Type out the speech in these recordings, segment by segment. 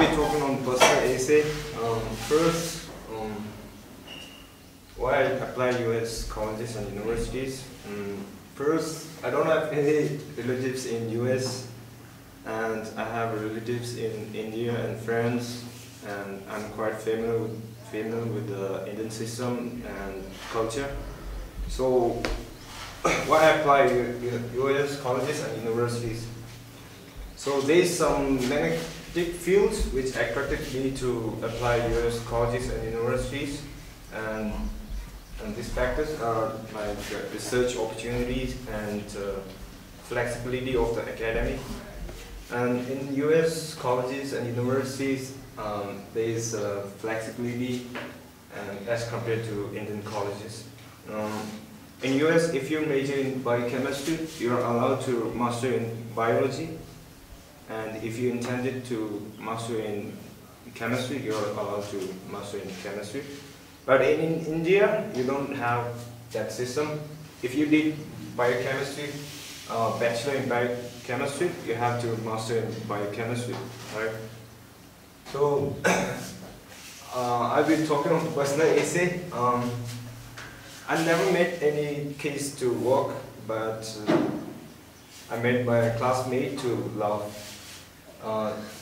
I'll be talking on personal essay. First, why I apply US colleges and universities. First, I don't have any relatives in US, and I have relatives in India and France, and I'm quite familiar with the Indian system and culture. So, why I apply US colleges and universities? So there's some magnetic fields which attracted me to apply US colleges and universities, and these factors are like research opportunities and flexibility of the academy. And in US colleges and universities, there is flexibility as compared to Indian colleges. In US, if you major in biochemistry, you are allowed to master in biology. And if you intended to master in chemistry, you are allowed to master in chemistry. But in India, you don't have that system. If you did biochemistry, bachelor in biochemistry, you have to master in biochemistry, right? So, I've been talking on personal essay. I never made any case to work, but I made my classmate to laugh.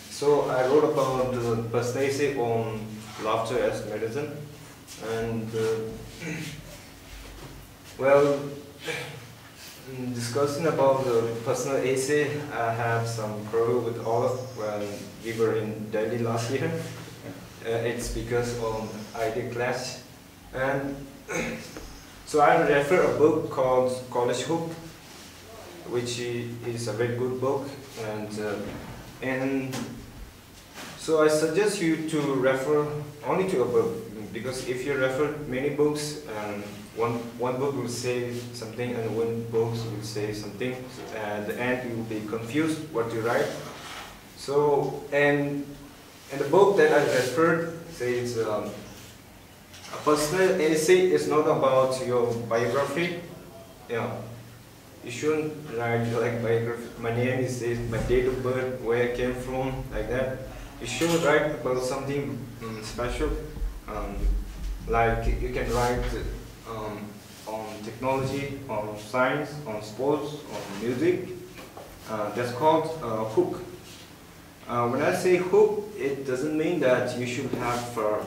So I wrote about the personal essay on laughter as medicine, and well, discussing about the personal essay, I have some quarrel with Olaf when we were in Delhi last year. It's because of idea clash, and so I refer a book called College Hook, which is a very good book, and so I suggest you to refer only to a book, because if you refer many books, one book will say something and one book will say something, and at the end you will be confused what you write. So, and the book that I referred says a personal essay is not about your biography. Yeah. You shouldn't write like biography. My name is this, my date of birth, where I came from, like that. You should write about something special. Like you can write on technology, on science, on sports, on music. That's called hook. When I say hook, it doesn't mean that you should have a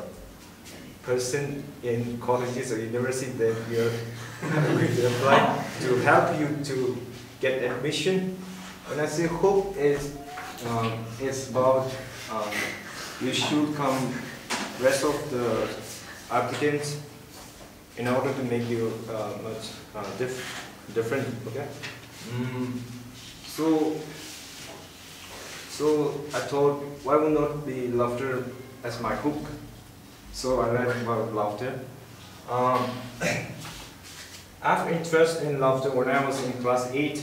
person in colleges or university that you're going to apply to help you to get admission. When I say hope, it's about you should come rest of the applicants in order to make you much different. Okay. So I thought, why would not be laughter as my hook? So I read about laughter. I have interest in laughter when I was in class 8.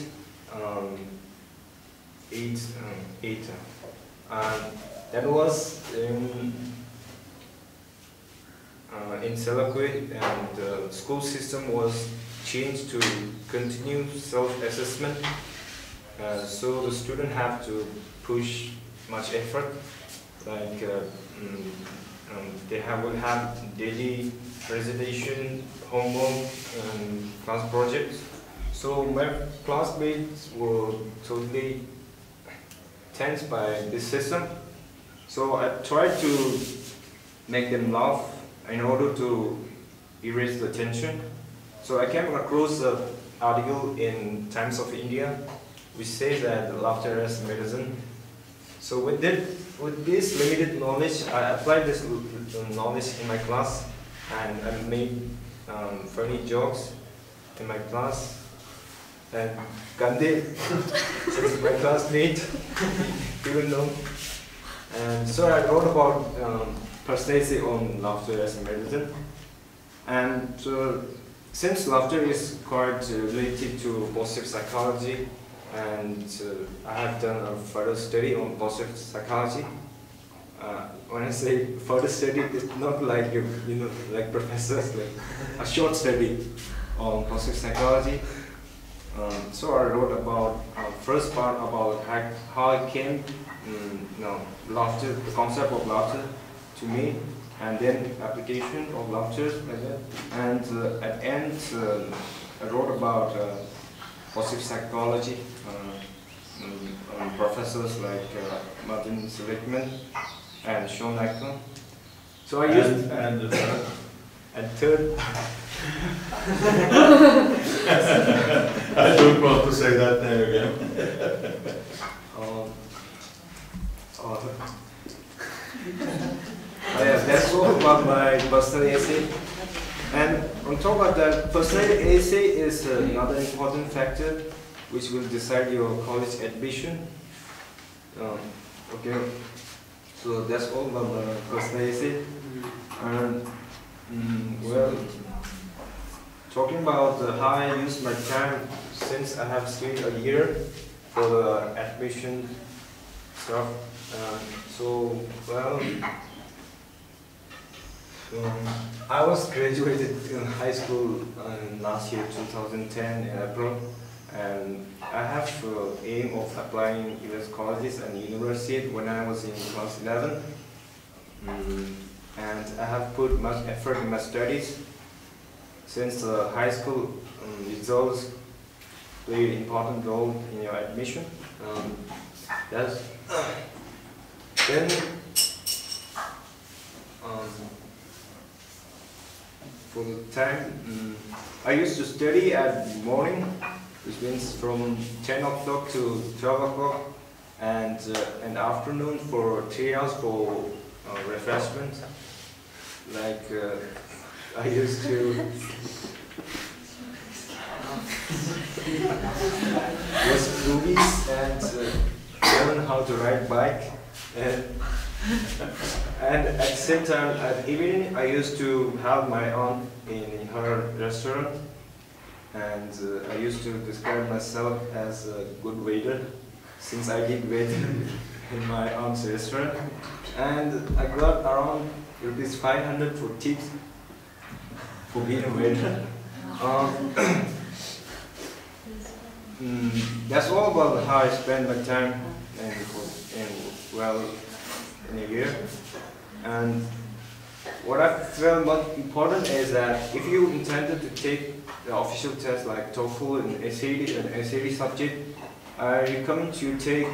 That was in Selakwe, and the school system was changed to continuous self-assessment. So the student have to push much effort, like they will have daily presentation, homework, and class projects. So my classmates were totally tense by this system. So I tried to make them laugh in order to erase the tension. So I came across an article in Times of India which says that laughter is medicine. So with this limited knowledge, I applied this knowledge in my class, and I made funny jokes in my class. And Gandhi, since my classmate, even know. And so I wrote about personal essay on laughter as a medicine. And since laughter is quite related to positive psychology, and I have done a further study on positive psychology. When I say further study, it's not like like professors, like a short study on positive psychology. So I wrote about first part about how I came no, laughter, the concept of laughter to me, and then application of laughter like that. And at the end, I wrote about positive psychology. Professors like Martin Seligman and Sean Acton. So I used and the third. And third. I don't want to say that name again. Yeah, that's all about my personal essay. And on top of that, personal essay is another important factor which will decide your college admission. Okay, so that's all about my personal essay. And well, talking about how I use my time since I have stayed a year for the admission stuff. So well, I was graduated in high school last year, 2010 in April, and I have aim of applying US colleges and universities when I was in class 11. And I have put much effort in my studies since high school results play an important role in your admission. Then for the time, I used to study at morning, which means from 10 o'clock to 12 o'clock, and an afternoon for 3 hours for refreshment. Like I used to watch movies and learn how to ride bike, and at the same time at evening I used to help my aunt in her restaurant, and I used to describe myself as a good waiter since I did wait in my aunt's restaurant, and I got around rupees 500 for tips for being a waiter. That's all about how I spend my time in a year. And what I felt most important is that if you intended to take the official test like TOEFL and SAT subject, I recommend you take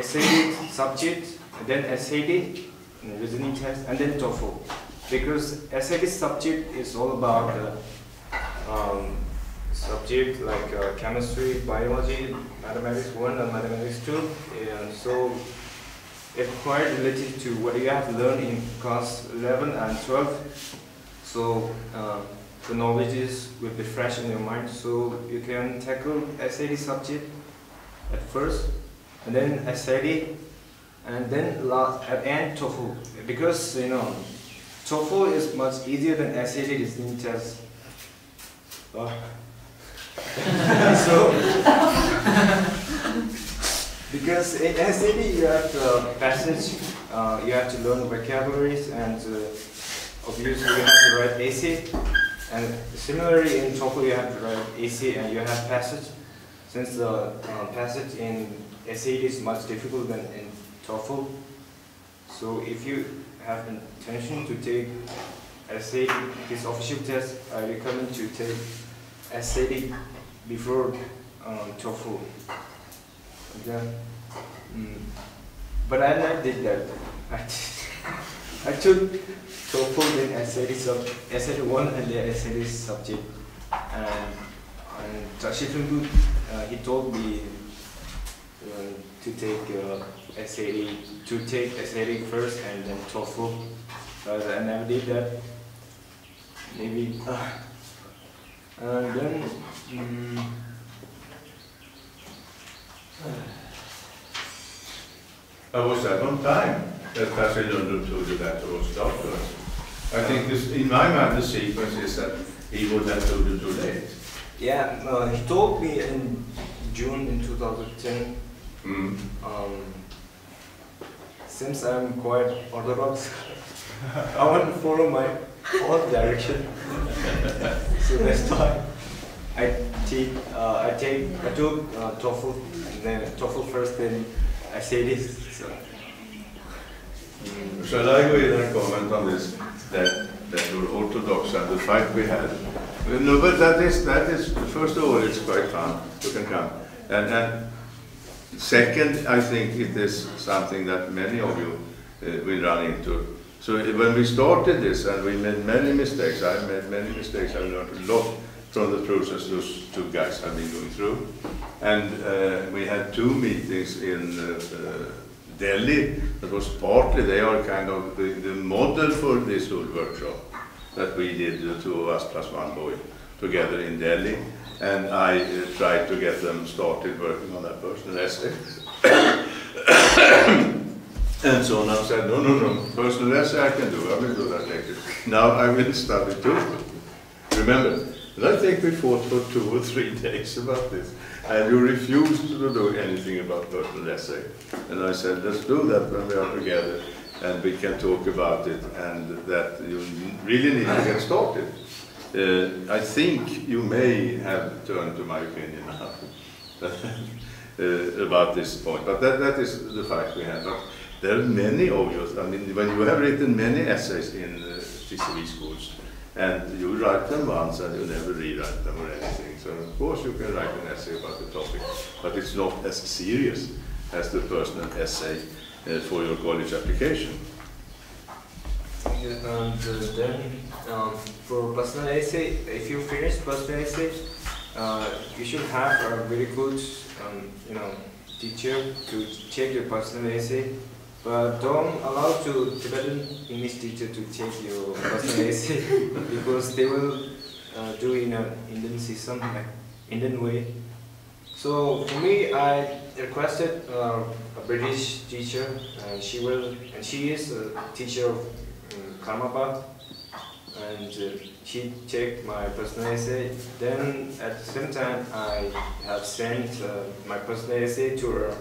SAT subject, and then SAT listening test, and then TOEFL, because SAT subject is all about subject like chemistry, biology, mathematics 1 and mathematics 2, and so it's quite related to what you have learned in class 11 and 12. So the knowledge will be fresh in your mind, so you can tackle SAT subject at first, and then SAT, and then at the end TOEFL, because TOEFL is much easier than SAT listening test. So because in SAT you have the passage, you have to learn vocabularies, and obviously you have to write essay, and similarly in TOEFL you have to write essay and you have passage. Since the passage in SAT is much difficult than in TOEFL, so if you have intention to take SAT, this official test, I recommend to take SAT before TOEFL. Okay. But I never did that. I took TOEFL, then SAT 1 and then SAT subject. And Tashi Sonam, he told me to take SAT first and then TOEFL. But I never did that. Maybe. And then. I was that on time that Tashi Sonam told you that was doctors. I think this, in my mind, the sequence is that he would have told you too late. Yeah, he told me in June in 2010. Since I'm quite orthodox, I want to follow my own direction. So that's why I took TOEFL, and then TOEFL first, then I say this. So. Shall I go in and comment on this? That you're Orthodox and the fight we had. No, but that is first of all, it's quite fun. You can come. And second, I think it is something that many of you will run into. So when we started this, and we made many mistakes, I made many mistakes. I learned a lot from the process those two guys have been going through. And we had 2 meetings in Delhi. That was partly, they are kind of the model for this whole workshop that we did, the 2 of us plus 1 boy, together in Delhi. And I tried to get them started working on that personal essay. And so now said, no, personal essay I can do, I will do that later. Now I will study too. Remember, and I think we fought for 2 or 3 days about this. And you refused to do anything about personal essay. And I said, let's do that when we are together and we can talk about it, and that you really need to get started. I think you may have turned to my opinion now about this point, but that is the fact we have. But there are many of you, I mean, when you have written many essays in CCV schools, and you write them once and you never rewrite them or anything, so of course you can write an essay about the topic, but it's not as serious as the personal essay for your college application. Yeah, and then for personal essay, if you finish personal essay, you should have a very good, teacher to check your personal essay. But don't allow Tibetan English teacher to check your personal essay because they will do in an Indian system, like Indian way. So for me, I requested a British teacher, and she is a teacher of Karmapa, and she checked my personal essay. Then at the same time, I have sent my personal essay to a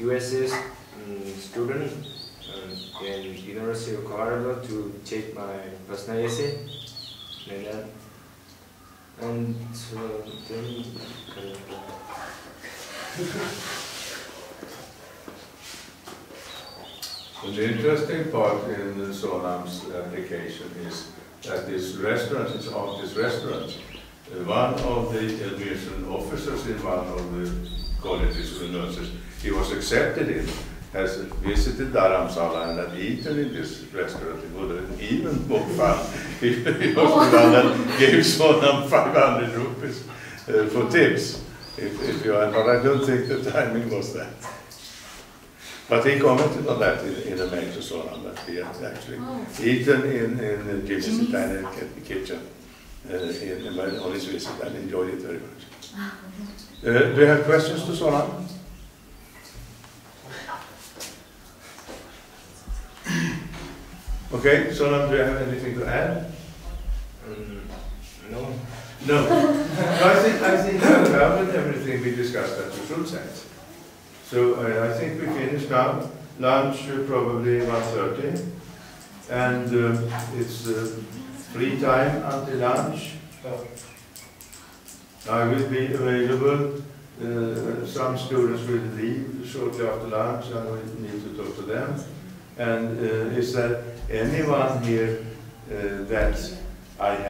USS student in University of Colorado to check my personal essay, and then The interesting part in Sonam's application is that this restaurant, it's artist restaurant. One of the admission officers in one of the colleges or nurses he was accepted in has visited Dharamsala and had eaten in this restaurant. It would have been even more fun if he was the one that gave Sonam 500 rupees for tips. But I don't think the timing was that. But he commented on that in a mail to Sonam, that he had actually eaten in Jimmy's Italian kitchen on his visit and enjoyed it very much. Do you have questions to Sonam? Okay, Sonam, do you have anything to add? No. No. I think I've covered everything we discussed at the Schultz. So I think we finished now. Lunch probably 1:30, and it's free time until lunch. I will be available. Some students will leave shortly after lunch, and we need to talk to them. And is there anyone here that I have